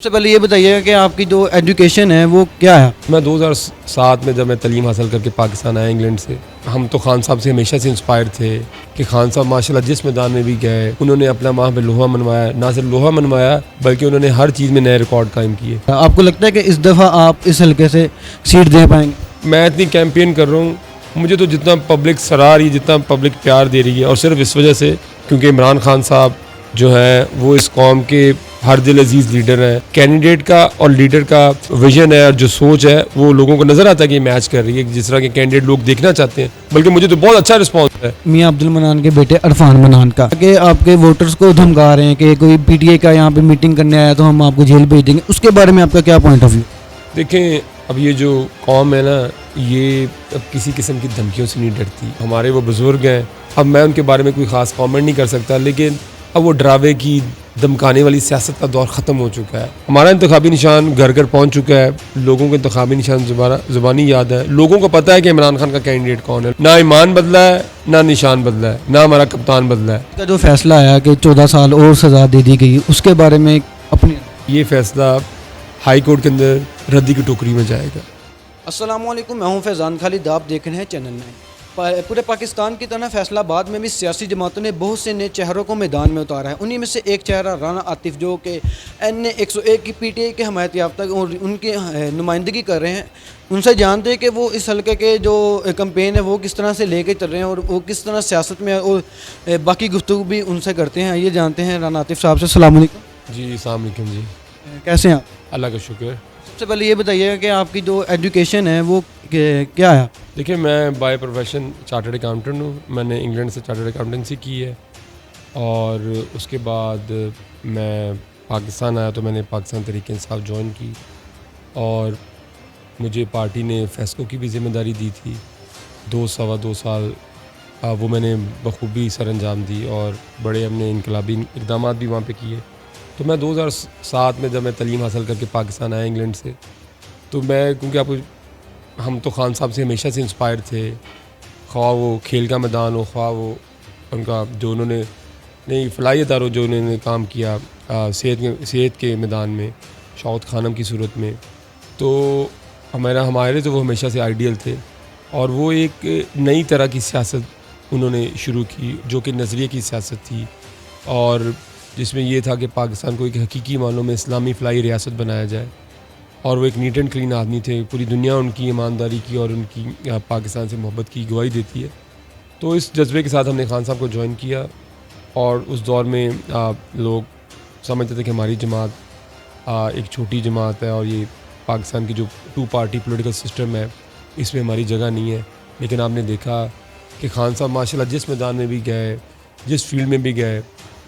سب سے پہلے یہ بتائیے گا کہ آپ کی جو ایجوکیشن ہے وہ کیا ہے؟ میں 2007 میں جب میں تعلیم حاصل کر کے پاکستان آیا انگلینڈ سے، ہم تو خان صاحب سے ہمیشہ سے انسپائر تھے کہ خان صاحب ماشاءاللہ جس میدان میں بھی گئے انہوں نے اپنا وہاں پہ لوہا منوایا، نہ صرف لوہا منوایا بلکہ انہوں نے ہر چیز میں نئے ریکارڈ قائم کیے۔ آپ کو لگتا ہے کہ اس دفعہ آپ اس حلقے سے سیٹ دے پائیں گے؟ میں اتنی کیمپین کر رہا ہوں، مجھے تو جتنا پبلک سراہ رہی ہے، جتنا پبلک پیار دے رہی ہے، اور صرف اس وجہ سے کیونکہ عمران خان صاحب جو ہیں وہ اس قوم کے ہر دل عزیز لیڈر ہیں۔ کینڈیڈیٹ کا اور لیڈر کا ویژن ہے اور جو سوچ ہے وہ لوگوں کو نظر آتا ہے کہ یہ میچ کر رہی ہے، جس طرح کے کینڈیڈیٹ لوگ دیکھنا چاہتے ہیں، بلکہ مجھے تو بہت اچھا رسپانس ہے۔ میاں عبد المنان کے بیٹے عرفان منان کا کہ آپ کے ووٹرز کو دھمکا رہے ہیں کہ کوئی پی ٹی اے کا یہاں پہ میٹنگ کرنے آیا تو ہم آپ کو جیل بھیج دیں گے، اس کے بارے میں آپ کا کیا پوائنٹ آف ویو؟ دیکھیں، اب یہ جو قوم ہے نا، یہ اب کسی قسم کی دھمکیوں سے نہیں ڈرتی۔ ہمارے وہ بزرگ ہیں، اب میں ان کے بارے میں کوئی خاص کامنٹ نہیں کر سکتا، لیکن اب وہ ڈراوے کی دھمکانے والی سیاست کا دور ختم ہو چکا ہے۔ ہمارا انتخابی نشان گھر گھر پہنچ چکا ہے، لوگوں کے انتخابی نشان زبانی یاد ہے، لوگوں کو پتہ ہے کہ عمران خان کا کینڈیڈیٹ کون ہے۔ نہ ایمان بدلا ہے، نہ نشان بدلا ہے، نہ ہمارا کپتان بدلا ہے۔ اس کا جو فیصلہ آیا کہ 14 سال اور سزا دے دی گئی، اس کے بارے میں اپنی یہ فیصلہ ہائی کورٹ کے اندر ردی کی ٹوکری میں جائے گا۔ السلام علیکم، میں ہوں فیضان خالد، آپ دیکھ رہے ہیں چینل 9۔ پورے پاکستان کی طرح فیصلہ آباد میں بھی سیاسی جماعتوں نے بہت سے نئے چہروں کو میدان میں اتارا ہے۔ انہی میں سے ایک چہرہ رانا عاطف جو کہ NA101 کی پی ٹی اے کے حمایت یافتہ اور ان کی نمائندگی کر رہے ہیں، ان سے جانتے ہیں کہ وہ اس حلقے کے جو کمپین ہے وہ کس طرح سے لے کے چل رہے ہیں اور وہ کس طرح سیاست میں اور باقی گفتگو بھی ان سے کرتے ہیں۔ یہ جانتے ہیں رانا عاطف صاحب سے۔ السلام علیکم جی السلام علیکم۔ جی کیسے ہیں آپ؟ اللہ کا شکر۔ سب سے پہلے یہ بتائیے گا کہ آپ کی جو ایجوکیشن ہے وہ کیا ہے؟ دیکھیں، میں بائی پروفیشن چارٹرڈ اکاؤنٹنٹ ہوں۔ میں نے انگلینڈ سے چارٹرڈ اکاؤنٹنسی کی ہے، اور اس کے بعد میں پاکستان آیا تو میں نے پاکستان تحریک انصاف جوائن کی، اور مجھے پارٹی نے فیسکو کی بھی ذمہ داری دی تھی۔ 2 سال وہ میں نے بخوبی سر انجام دی، اور بڑے ہم نے انقلابی اقدامات بھی وہاں پہ کیے۔ تو میں 2007 میں جب میں تعلیم حاصل کر کے پاکستان آیا انگلینڈ سے، تو میں کیونکہ ہم تو خان صاحب سے ہمیشہ سے انسپائر تھے، خواہ وہ کھیل کا میدان ہو، خواہ وہ ان کا جو انہوں نے نئی فلاحی اداروں جو انہوں نے کام کیا صحت کے میدان میں شوقت خانم کی صورت میں، تو ہمارے تو وہ ہمیشہ سے آئیڈیل تھے، اور وہ ایک نئی طرح کی سیاست انہوں نے شروع کی جو کہ نظریے کی سیاست تھی، اور جس میں یہ تھا کہ پاکستان کو ایک حقیقی معنوں میں اسلامی فلاحی ریاست بنایا جائے، اور وہ ایک نیٹ اینڈ کلین آدمی تھے۔ پوری دنیا ان کی ایمانداری کی اور ان کی پاکستان سے محبت کی گواہی دیتی ہے۔ تو اس جذبے کے ساتھ ہم نے خان صاحب کو جوائن کیا، اور اس دور میں لوگ سمجھتے تھے کہ ہماری جماعت ایک چھوٹی جماعت ہے، اور یہ پاکستان کی جو 2 پارٹی پولیٹیکل سسٹم ہے اس میں ہماری جگہ نہیں ہے۔ لیکن آپ نے دیکھا کہ خان صاحب ماشاءاللہ جس میدان میں بھی گئے، جس فیلڈ میں بھی گئے،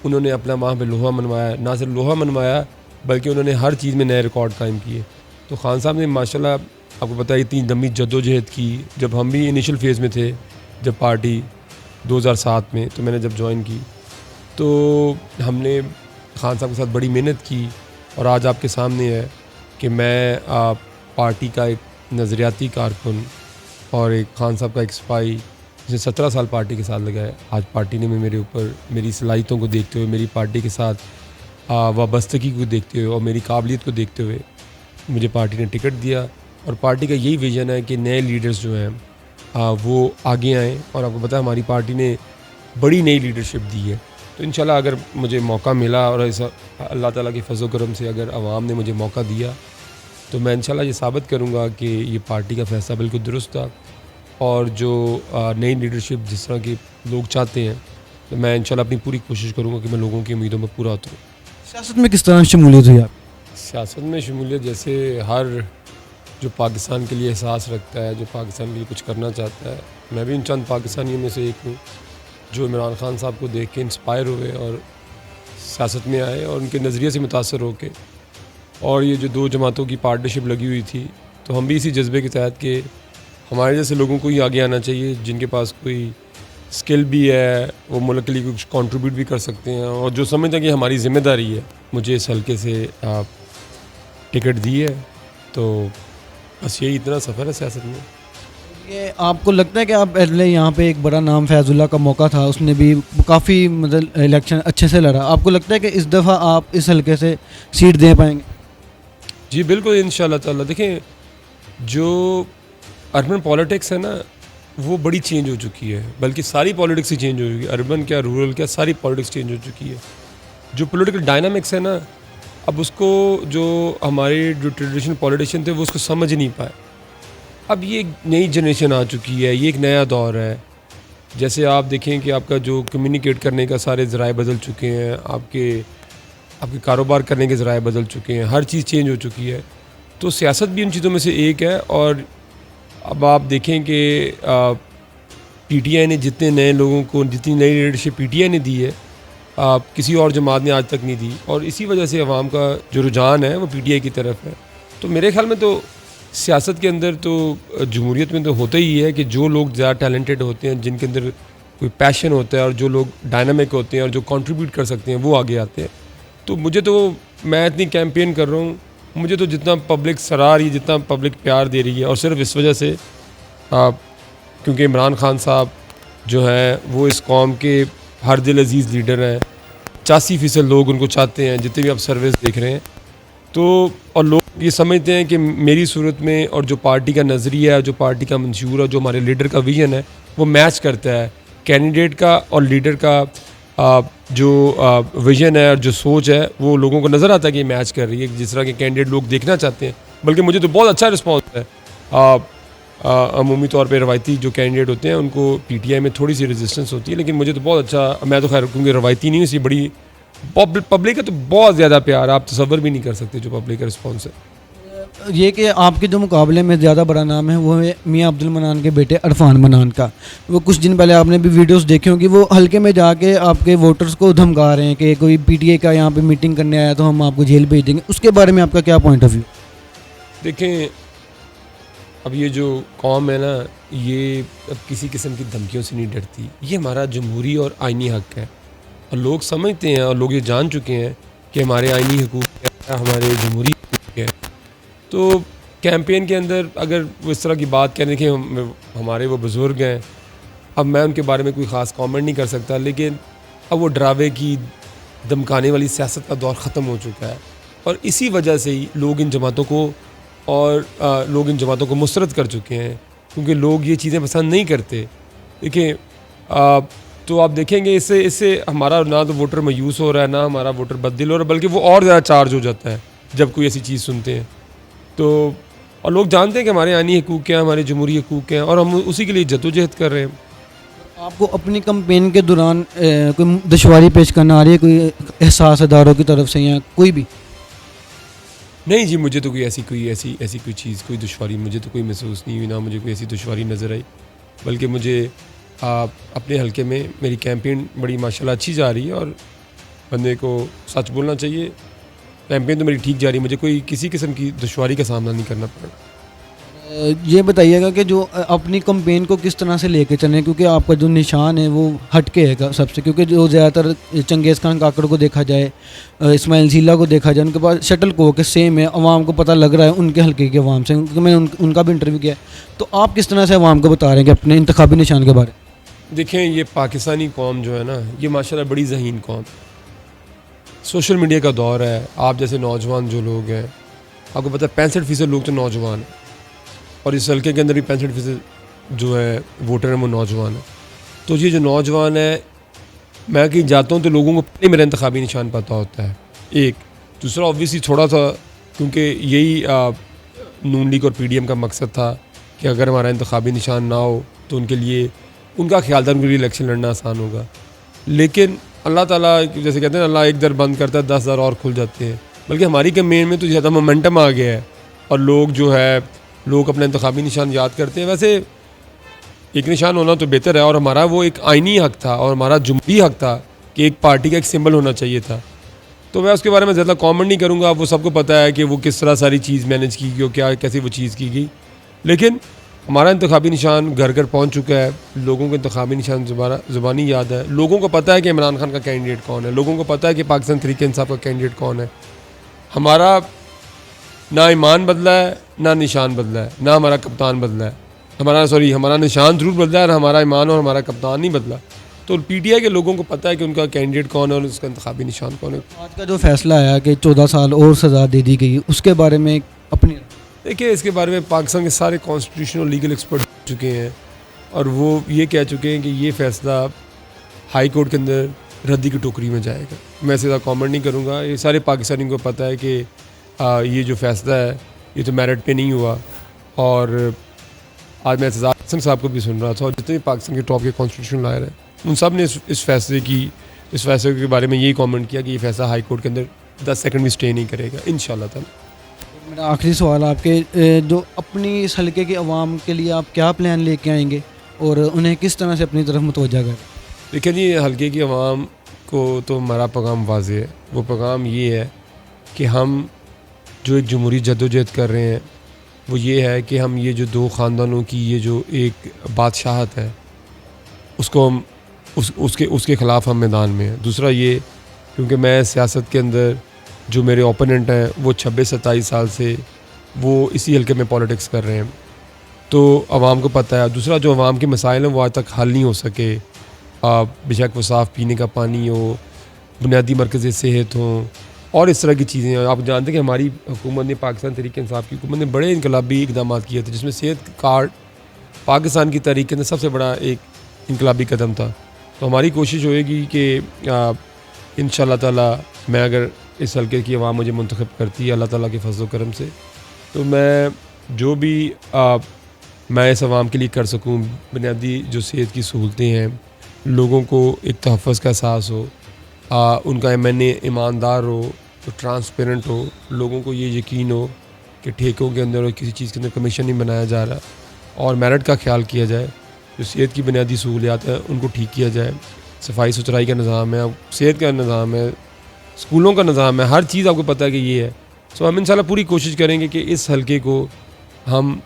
انہوں نے اپنا وہاں پہ لوہا منوایا، نہ صرف لوہا منوایا بلکہ انہوں نے ہر چیز میں نئے ریکارڈ قائم کیے۔ تو خان صاحب نے ماشاءاللہ آپ کو پتہ ہے اتنی لمبی جدوجہد کی۔ جب ہم بھی انیشل فیز میں تھے، جب پارٹی 2007 میں، تو میں نے جب جوائن کی تو ہم نے خان صاحب کے ساتھ بڑی محنت کی، اور آج آپ کے سامنے ہے کہ میں پارٹی کا ایک نظریاتی کارکن اور ایک خان صاحب کا ایک سپاہی جس نے 17 سال پارٹی کے ساتھ لگائے۔ آج پارٹی نے میرے اوپر میری صلاحیتوں کو دیکھتے ہوئے، میری پارٹی کے ساتھ وابستگی کو دیکھتے ہوئے اور میری قابلیت کو دیکھتے ہوئے مجھے پارٹی نے ٹکٹ دیا، اور پارٹی کا یہی ویژن ہے کہ نئے لیڈرز جو ہیں وہ آگے آئیں، اور آپ کو پتہ ہے ہماری پارٹی نے بڑی نئی لیڈرشپ دی ہے۔ تو انشاءاللہ اگر مجھے موقع ملا، اور ایسا اللہ تعالیٰ کے فضل و کرم سے اگر عوام نے مجھے موقع دیا، تو میں انشاءاللہ یہ ثابت کروں گا کہ یہ پارٹی کا فیصلہ بالکل درست تھا، اور جو نئی لیڈرشپ جس طرح کے لوگ چاہتے ہیں، تو میں انشاءاللہ اپنی پوری کوشش کروں گا کہ میں لوگوں کی امیدوں میں پورا اتروں۔ سیاست میں کس طرح شمولیت ہوئی آپ؟ سیاست میں شمولیت جیسے ہر جو پاکستان کے لیے احساس رکھتا ہے، جو پاکستان کے لیے کچھ کرنا چاہتا ہے، میں بھی ان چند پاکستانیوں میں سے ایک ہوں جو عمران خان صاحب کو دیکھ کے انسپائر ہوئے اور سیاست میں آئے، اور ان کے نظریے سے متاثر ہو کے، اور یہ جو 2 جماعتوں کی پارٹنرشپ لگی ہوئی تھی، تو ہم بھی اسی جذبے کے تحت کہ ہمارے جیسے لوگوں کو ہی آگے آنا چاہیے، جن کے پاس کوئی اسکل بھی ہے، وہ ملک کے لیے کچھ کنٹریبیوٹ بھی کر سکتے ہیں، اور جو سمجھتے ہیں کہ ہماری ذمہ داری ہے۔ مجھے اس حلقے سے ٹکٹ دی ہے، تو بس یہی اتنا سفر ہے سیاست میں۔ یہ آپ کو لگتا ہے کہ آپ پہلے یہاں پہ ایک بڑا نام فیض اللہ کا موقع تھا، اس نے بھی کافی مطلب الیکشن اچھے سے لڑا، آپ کو لگتا ہے کہ اس دفعہ آپ اس حلقے سے سیٹ دے پائیں گے؟ جی بالکل انشاءاللہ تعالیٰ. دیکھیں جو اربن پالیٹکس ہے نا وہ بڑی چینج ہو چکی ہے, بلکہ ساری پالیٹکس ہی چینج ہو چکی ہے, اربن کیا رورل کیا ساری پالیٹکس چینج ہو چکی ہے. جو پولیٹیکل ڈائنامکس ہے نا اب اس کو جو ہمارے جو ٹریڈیشنل پولیٹیشین تھے وہ اس کو سمجھ نہیں پائے. اب یہ ایک نئی جنریشن آ چکی ہے, یہ ایک نیا دور ہے. جیسے آپ دیکھیں کہ آپ کا جو کمیونیکیٹ کرنے کا سارے ذرائع بدل چکے ہیں, آپ کے کاروبار کرنے کے ذرائع بدل چکے ہیں, ہر چیز چینج ہو چکی ہے. تو سیاست بھی ان چیزوں میں سے ایک ہے. اور اب آپ دیکھیں کہ پی ٹی آئی نے جتنے نئے لوگوں کو جتنی نئی لیڈرشپ پی ٹی آئی نے دی ہے کسی اور جماعت نے آج تک نہیں دی, اور اسی وجہ سے عوام کا جو رجحان ہے وہ پی ٹی آئی کی طرف ہے. تو میرے خیال میں تو سیاست کے اندر تو جمہوریت میں تو ہوتا ہی ہے کہ جو لوگ زیادہ ٹیلنٹڈ ہوتے ہیں, جن کے اندر کوئی پیشن ہوتا ہے اور جو لوگ ڈائنامک ہوتے ہیں اور جو کنٹریبیوٹ کر سکتے ہیں وہ آگے آتے ہیں. تو مجھے تو میں اتنی کیمپین کر رہا ہوں, مجھے تو جتنا پبلک سراہ رہی ہے, جتنا پبلک پیار دے رہی ہے, اور صرف اس وجہ سے کیونکہ عمران خان صاحب جو ہیں وہ اس قوم کے ہر دل عزیز لیڈر ہیں. 85% لوگ ان کو چاہتے ہیں, جتنے بھی آپ سروس دیکھ رہے ہیں. تو اور لوگ یہ سمجھتے ہیں کہ میری صورت میں اور جو پارٹی کا نظریہ ہے, جو پارٹی کا منشور ہے, جو ہمارے لیڈر کا ویژن ہے وہ میچ کرتا ہے. کینڈیڈیٹ کا اور لیڈر کا جو ویژن ہے اور جو سوچ ہے وہ لوگوں کو نظر آتا ہے کہ یہ میچ کر رہی ہے, جس طرح کے کینڈیڈیٹ لوگ دیکھنا چاہتے ہیں. بلکہ مجھے تو بہت اچھا رسپانس ہے. عمومی طور پہ روایتی جو کینڈیڈیٹ ہوتے ہیں ان کو پی ٹی آئی میں تھوڑی سی ریزسٹنس ہوتی ہے, لیکن مجھے تو بہت اچھا, میں تو خیر کیونکہ روایتی نہیں, اسی بڑی پبلک کا تو بہت زیادہ پیار, آپ تصور بھی نہیں کر سکتے جو پبلک کا رسپانس ہے. یہ کہ آپ کے جو مقابلے میں زیادہ بڑا نام ہے وہ ہے میاں عبد المنان کے بیٹے عرفان منان کا. وہ کچھ دن پہلے آپ نے بھی ویڈیوز دیکھے ہوں کہ وہ حلقے میں جا کے آپ کے ووٹرز کو دھمکا رہے ہیں کہ کوئی پی ٹی آئی کا یہاں پہ میٹنگ کرنے آیا تو ہم آپ کو جیل بھیج دیں گے. اس کے بارے میں آپ کا کیا پوائنٹ آف ویو؟ دیکھیں اب یہ جو قوم ہے نا یہ اب کسی قسم کی دھمکیوں سے نہیں ڈرتی. یہ ہمارا جمہوری اور آئینی حق ہے, اور لوگ سمجھتے ہیں اور لوگ یہ جان چکے ہیں کہ ہمارے آئینی حقوق ہے, ہمارے جمہوری حقوق ہے. تو کیمپین کے اندر اگر وہ اس طرح کی بات کریں کہ ہمارے وہ بزرگ ہیں, اب میں ان کے بارے میں کوئی خاص کامنٹ نہیں کر سکتا, لیکن اب وہ ڈراوے کی دھمکانے والی سیاست کا دور ختم ہو چکا ہے. اور اسی وجہ سے ہی لوگ ان جماعتوں کو مسترد کر چکے ہیں, کیونکہ لوگ یہ چیزیں پسند نہیں کرتے. دیکھیں تو آپ دیکھیں گے اس سے ہمارا نہ تو ووٹر مایوس ہو رہا ہے, نہ ہمارا ووٹر بددل ہو رہا ہے, بلکہ وہ اور زیادہ چارج ہو جاتا ہے جب کوئی ایسی چیز سنتے ہیں. تو اور لوگ جانتے ہیں کہ ہمارے آئینی حقوق کیا ہیں, ہمارے جمہوری حقوق کیا ہیں, اور ہم اسی کے لیے جدوجہد کر رہے ہیں. آپ کو اپنی کمپین کے دوران کوئی دشواری پیش کرنا آ رہی ہے کوئی احساس اداروں کی طرف سے یا کوئی بھی؟ نہیں جی, مجھے تو کوئی ایسی چیز کوئی دشواری مجھے تو کوئی محسوس نہیں ہوئی, نہ مجھے کوئی ایسی دشواری نظر آئی. بلکہ مجھے اپنے حلقے میں میری کیمپین بڑی ماشاءاللہ اچھی جا رہی ہے, اور بندے کو سچ بولنا چاہیے. کیمپین تو میری ٹھیک جا رہی ہے, مجھے کوئی کسی قسم کی دشواری کا سامنا نہیں کرنا پڑا. یہ بتائیے گا کہ جو اپنی کمپین کو کس طرح سے لے کے چلیں, کیونکہ آپ کا جو نشان ہے وہ ہٹ کے ہے سب سے, کیونکہ جو زیادہ تر چنگیز خان کاکڑ کو دیکھا جائے, اسماعیل ضیلا کو دیکھا جائے, ان کے پاس شٹل کوک سیم ہے, عوام کو پتہ لگ رہا ہے ان کے حلقے کے عوام سے, کیونکہ میں ان کا بھی انٹرویو کیا ہے. تو آپ کس طرح سے عوام کو بتا رہے ہیں کہ اپنے انتخابی نشان کے بارے میں؟ دیکھیں یہ پاکستانی قوم جو ہے نا یہ ماشاءاللہ بڑی ذہین قوم. سوشل میڈیا کا دور ہے, آپ جیسے نوجوان جو لوگ ہیں, آپ کو پتہ ہے 65% لوگ تو نوجوان ہیں, اور اس حلقے کے اندر بھی 65% جو ہے ووٹر ہیں وہ نوجوان ہیں. تو یہ جو نوجوان ہے, میں کہیں جاتا ہوں تو لوگوں کو پہلے میرا انتخابی نشان پتہ ہوتا ہے. ایک دوسرا اوبویسلی تھوڑا سا کیونکہ یہی نون لیگ اور پی ڈی ایم کا مقصد تھا کہ اگر ہمارا انتخابی نشان نہ ہو تو ان کے لیے ان کا خیال تھا ان کے لیے الیکشن لڑنا آسان ہوگا. لیکن اللہ تعالیٰ جیسے کہتے ہیں اللہ ایک در بند کرتا ہے 10,000 اور کھل جاتے ہیں. بلکہ ہماری کمپین میں تو زیادہ مومنٹم آ گیا ہے, اور لوگ اپنا انتخابی نشان یاد کرتے ہیں. ویسے ایک نشان ہونا تو بہتر ہے, اور ہمارا وہ ایک آئینی حق تھا اور ہمارا جمہوری حق تھا کہ ایک پارٹی کا ایک سمبل ہونا چاہیے تھا. تو میں اس کے بارے میں زیادہ کامنٹ نہیں کروں گا, وہ سب کو پتہ ہے کہ وہ کس طرح ساری چیز مینیج کی گئی اور کیا کیسے وہ چیز کی گئی. لیکن ہمارا انتخابی نشان گھر گھر پہنچ چکا ہے, لوگوں کو انتخابی نشان زبانی یاد ہے, لوگوں کو پتہ ہے کہ عمران خان کا کینڈیڈیٹ کون ہے, لوگوں کو پتہ ہے کہ پاکستان تحریک انصاف کا کینڈیڈیٹ کون ہے. ہمارا نہ ایمان بدلا ہے, نہ نشان بدلا ہے, نہ ہمارا کپتان بدلا ہے. ہمارا نشان ضرور بدلا ہے اور ہمارا ایمان اور ہمارا کپتان نہیں بدلا. تو پی ٹی آئی کے لوگوں کو پتہ ہے کہ ان کا کینڈیڈیٹ کون ہے اور اس کا انتخابی نشان کون ہے. آج کا جو فیصلہ آیا کہ 14 سال اور سزا دے دی گئی, اس کے بارے میں اپنی دیکھیے اس کے بارے میں پاکستان کے سارے کانسٹیٹیوشن اور لیگل ایکسپرٹ چکے ہیں اور وہ یہ کہہ چکے ہیں کہ یہ فیصلہ ہائی کورٹ کے اندر ردی کی ٹوکری میں جائے گا. میں سیدھا کامنٹ نہیں کروں گا. یہ سارے پاکستانیوں کو پتہ ہے کہ یہ جو فیصلہ ہے یہ تو میرٹ پہ نہیں ہوا. اور آج میں اعتزاز حسن صاحب کو بھی سن رہا تھا اور جتنے بھی پاکستان کے ٹاپ کے کانسٹیٹیوشن لائر ہیں ان سب نے اس فیصلے کے بارے میں یہی کامنٹ کیا کہ یہ فیصلہ ہائی کورٹ کے اندر 10 سیکنڈ بھی اسٹے نہیں کرے گا انشاءاللہ تعالی. میرا آخری سوال آپ کے, جو اپنی اس حلقے کے عوام کے لیے آپ کیا پلان لے کے آئیں گے اور انہیں کس طرح سے اپنی طرف متوجہ کریں؟ لیکن یہ حلقے کی عوام کو تو ہمارا پیغام واضح ہے. وہ پیغام یہ ہے کہ ہم جو ایک جمہوری جدوجہد کر رہے ہیں وہ یہ ہے کہ ہم یہ جو دو خاندانوں کی یہ جو ایک بادشاہت ہے اس کو ہم اس کے خلاف ہم میدان میں ہیں. دوسرا یہ کیونکہ میں سیاست کے اندر جو میرے اوپوننٹ ہیں وہ 26-27 سال سے وہ اسی حلقے میں پالیٹکس کر رہے ہیں تو عوام کو پتہ ہے. دوسرا جو عوام کے مسائل ہیں وہ آج تک حل نہیں ہو سکے, بے شک وہ صاف پینے کا پانی ہو, بنیادی مرکز صحت ہوں اور اس طرح کی چیزیں ہیں. آپ جانتے ہیں کہ ہماری حکومت نے, پاکستان تحریک انصاف کی حکومت نے بڑے انقلابی اقدامات کیے تھے جس میں صحت کارڈ پاکستان کی تاریخ کے اندر سب سے بڑا ایک انقلابی قدم تھا. تو ہماری کوشش ہوئے گی کہ انشاءاللہ تعالی میں اگر اس حلقے کی عوام مجھے منتخب کرتی ہے اللہ تعالیٰ کے فضل و کرم سے تو میں جو بھی میں اس عوام کے لیے کر سکوں, بنیادی جو صحت کی سہولتیں ہیں, لوگوں کو ایک تحفظ کا احساس ہو, ان کا MNA ایماندار ہو, ٹرانسپیرنٹ ہو, لوگوں کو یہ یقین ہو کہ ٹھیکوں کے اندر اور کسی چیز کے اندر کمیشن نہیں بنایا جا رہا اور میرٹ کا خیال کیا جائے, جو صحت کی بنیادی سہولیات ہیں ان کو ٹھیک کیا جائے, صفائی ستھرائی کا نظام ہے, صحت کا نظام ہے, اسکولوں کا نظام ہے, ہر چیز آپ کو پتہ ہے کہ یہ ہے. سو ہم انشاءاللہ پوری کوشش کریں گے کہ اس حلقے کو ہم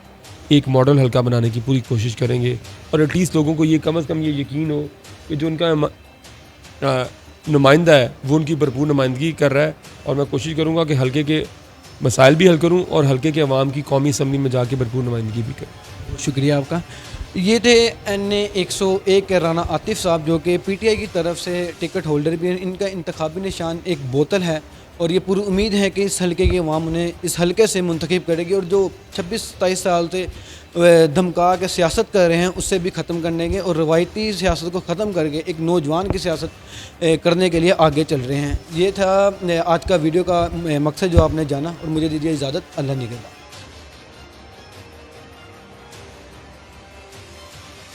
ایک ماڈل حلقہ بنانے کی پوری کوشش کریں گے اور ایٹ لیسٹ لوگوں کو یہ کم از کم یہ یقین ہو کہ جو ان کا نمائندہ ہے وہ ان کی بھرپور نمائندگی کر رہا ہے. اور میں کوشش کروں گا کہ حلقے کے مسائل بھی حل کروں اور حلقے کے عوام کی قومی اسمبلی میں جا کے بھرپور نمائندگی بھی کروں. شکریہ آپ کا. یہ تھے NA 101 کے رانا عاطف صاحب جو کہ PTI کی طرف سے ٹکٹ ہولڈر بھی ہیں. ان کا انتخابی نشان ایک بوتل ہے اور یہ پوری امید ہے کہ اس حلقے کی عوام انہیں اس حلقے سے منتخب کرے گی اور جو 26-27 سال سے دھمکا کے سیاست کر رہے ہیں اس سے بھی ختم کرنے کے اور روایتی سیاست کو ختم کر کے ایک نوجوان کی سیاست کرنے کے لیے آگے چل رہے ہیں. یہ تھا آج کا ویڈیو کا مقصد جو آپ نے جانا اور مجھے دیجیے اجازت. اللہ نگہبان.